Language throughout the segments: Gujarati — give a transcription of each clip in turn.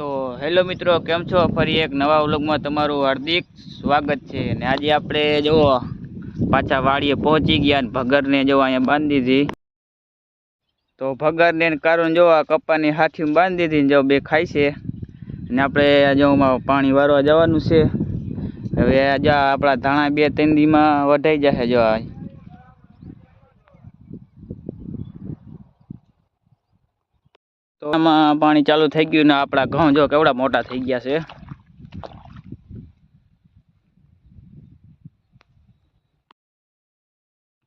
તો હેલો મિત્રો, કેમ છો? ફરી એક નવા વ્લોગમાં તમારું હાર્દિક સ્વાગત છે। અને આજે આપણે જો પાછા વાડીએ પહોંચી ગયા, ભગરને જો અહીંયા બાંધી દીધી। તો ભગરને કારણ જો આ કપ્પાની હાથીમાં બાંધી દીધી, જો બે ખાય છે। અને આપણે જો પાણી વારવા જવાનું છે। હવે આજે આપણા ધાણા 2-3 દીમાં વઢાઈ જશે। જો તો આમાં પાણી ચાલુ થઈ ગયું ને આપણા ઘઉં જો કેવડા મોટા થઈ ગયા છે।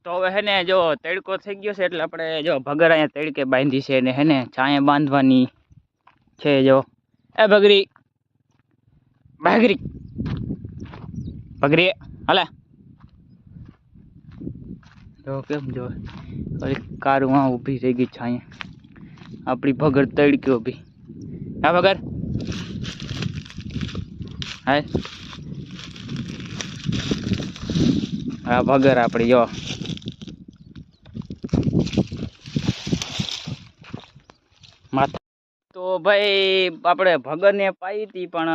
તો હવે હે ને જો તડકો થઈ ગયો છે એટલે આપણે જો ભગર અહીંયા તડકે બાંધી છે ને હે ને છાંયે બાંધવાની છે। જો એ ભગરી ભાગરી ભગરી હાલે જો કેમ જો કારું માં ઊભી થઈ ગઈ છાંયે, આપણી ભગર તડકે ઊભી। હા ભગર હા હા ભગર આપણી જો માથા। તો ભાઈ આપણે ભગરને પાઈ હતી પણ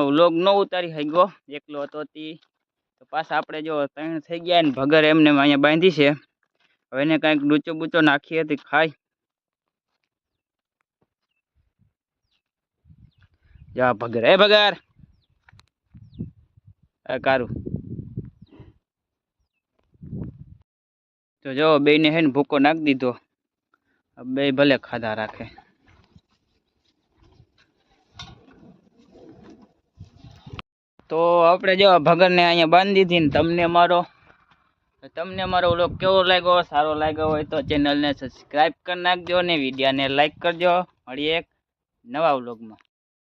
વ્લોગ ન ઉતારી શક્યો, એકલો હતો તી। તો પાછા આપણે જો 3 થઈ ગયા ને ભગર એમને અહીંયા બાંધી છે। હવે એને કંઈક ડૂચો બૂચો નાખી હતી ખાય। જા ભગર એ ભગર કારું તો જો બેને હે ને ભૂકો નાખી દીધો, બે ભલે ખાધા રાખે। તો આપણે જો ભગરને અહીંયા બાંધી દીધી ને તમને મારો વ્લોગ કેવો લાગ્યો? સારો લાગ્યો હોય તો ચેનલને સબસ્ક્રાઈબ કરી નાખજો ને વિડીયોને લાઈક કરજો। મળીએ એક નવા વ્લોગમાં।